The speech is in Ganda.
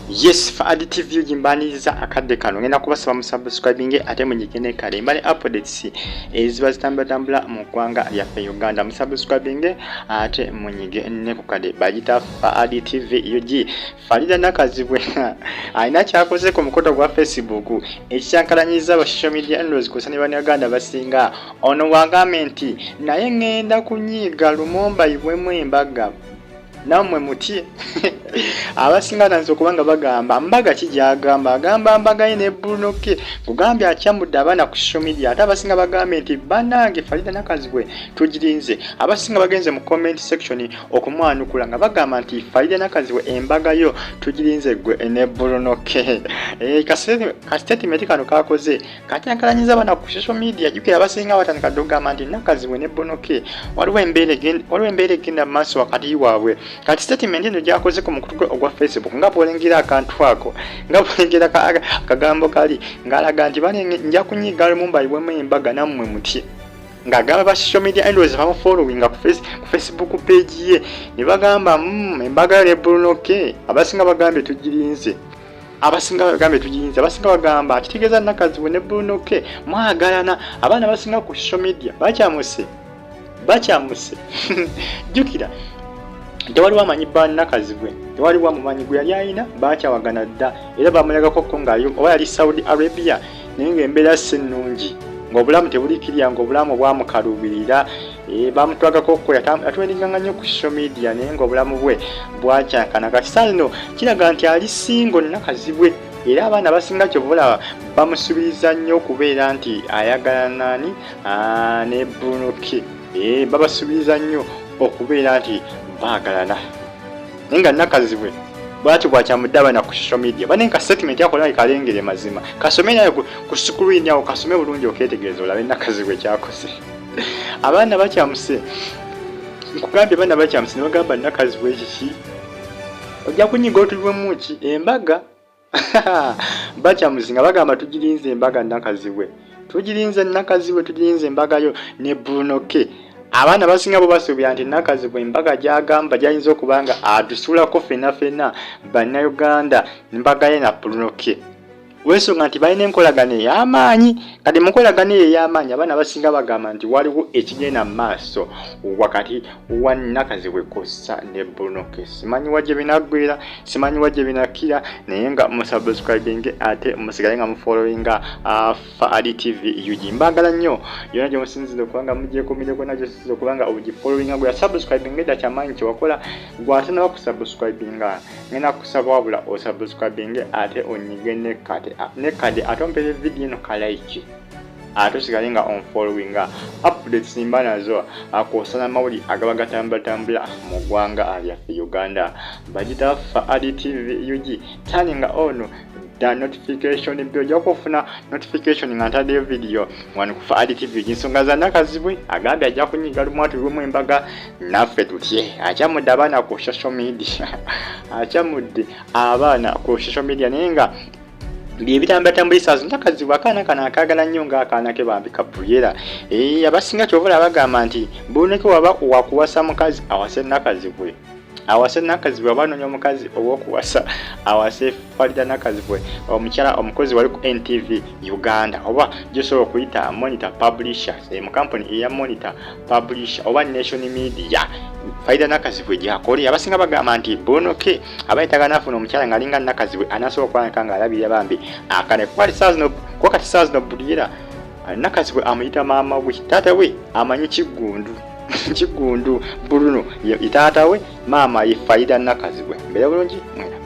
Yes, Faridah TV jimbaniza akadde kano ngenda kubasaba mu subscribing ate munyigene kale mbale updates eziba zitambula mu ggwanga lyaffe Uganda mu subscribing ate munyigene ku kade bagita Faridah TV yoji Faridah Nakazibwe aina kyakoze ku mukoto gwa Facebook ekyankalanyiza ba social media handles kusani Banyaganda basinga ono wagamenti naye ngenda kunyiga Lumumba ibwemu Embaga namwe muti abasinga nanzo kubanga bagamba Embaga kijagamba agamba Embaga ine Bruno ke kugambye akyamudde abana ku social media ate abasinga bagambe nti banange Faridah Nakazibwe tugirinze abasinga bagenze mu comment section okumwanukula nga bagamba nti Faridah Nakazibwe Embaga yo tugirinze gwe ene Bruno ke ka statement kano kakoze katyankalanyiza abana ku social media jukira abasinga batandika dogamba nti Nakazibwe ne Bruno ke waliwo embeere genda Maaso wakati waabwe kati statement eno gyakoze ku mukutu ogwa Facebook nga polengera akantu ako nga polengera kagambo kali ngalaga nti bane nja kunyiga Lumumba ibwemu Embaga namwe muti ngagamba ba social media handles bamu following ku Facebook page ye ne bagamba Embaga ne Bruno ke abasinga bagambe tugirinze abasinga bagamba kitegeza Nakazibwe ne Bruno ke mwagalana abana basinga ku social media bakyamuse jukira tewaliwo amanyi Nakazibwe tewaliwo amumanyi gwe yali ayina bakyawagana dda era bamulagako ko ngaayo oba yali Saudi Arabia naye ng'embeera si nnungi ng'obulamu tebulikirya ng'obulamu bwamukalubirira bamutwagako ko yatwendinganga nnyo ku social media naye ng'obulamu bwe bwakyankana kati salino kiraga nti ali singo Nakazibwe era abaana basinga kyobulaba bamusubiriza nnyo okubeera nti ayagala nani ne Bruno ke babasubiriza nnyo okubeera nti bagalana nenga Nakazibwe bwati bwakyamudde abana ku social media banenka statement yakola ikalengere mazima kasome nayo ku screen yawo kasome bulungi oketegeeza olabe Nakazibwe kyakoze abana bakyamuse nkugambye abana bakyamuse ne bagamba Nakazibwe kiki ojja kunyiga otulwe muki Embaga bakyamuzinga bagamba tugirinze Embaga Nakazibwe tugirinze Embaga yo ne Bruno ke abana basinga bo basubira nti Nakazibwe Embaga gyagamba gyayinza okubanga adusulako fena Bannayuganda Embaga ye na Bruno ke wensonga nti balina enkolagano ey'amaanyi kati mukolagano ey'amaanyi abana basinga bagamba nti waliwo ekigenda Maaso wakati wa Nakazibwe kosa ne Bruno ke simanyi wajje binagwira simanyi wajje binakira naye nga musubscribing ate musigale nga mufollowinga Faridah TV yuji mbagala nnyo yona gye musinzire okubanga mugyeko mireko nagyo sinzire okubanga obugifollowinga gwe subscribing edda kyamanyi kyewakola gwate nawa kusubscribinga ngenda kusaba wabula osubscribing ate onyige ne kade atompere video no kalike atosigale nga on following updates nimba nazo akosana mawuli agaba gatambula mu ggwanga lyaffe Uganda bagita Faridah TV yuji turning on the notification bell yakufuna notification ngantade video wanu ku Faridah TV jinsonga za Nakazibwe agambye ajja kunyiga Lumumba ibwemu Embaga naffe tutye akyamudde abaana ku social media nenga byebitambulisa Nakazibwe akaana kana akagala nnyo ng'akaana ke bambika buyera abasinga kyobula bagamba nti Bruno ke waba wakuwasa mukazi awase Nakazibwe abanoonya omukazi ow'okuwasa awase Faridah Nakazibwe omukyala omukozi wali ku NTV Uganda oba gyosobola okuyita monitor publisher mu company eya monitor publisher oba nation media Faridah Nakazibwe gyakoli abasinga bagamba nti Bruno ke abayitaga nafuna omukyala ng'alinga Nakazibwe anasobola okwaneka ng'alabirira bambi akane kwati saazi no bulira Nakazibwe amuyita maama we taata we amanyi kigundu Bruno itaata we maama ye Faridah Nakazibwe mbere bulungi mwena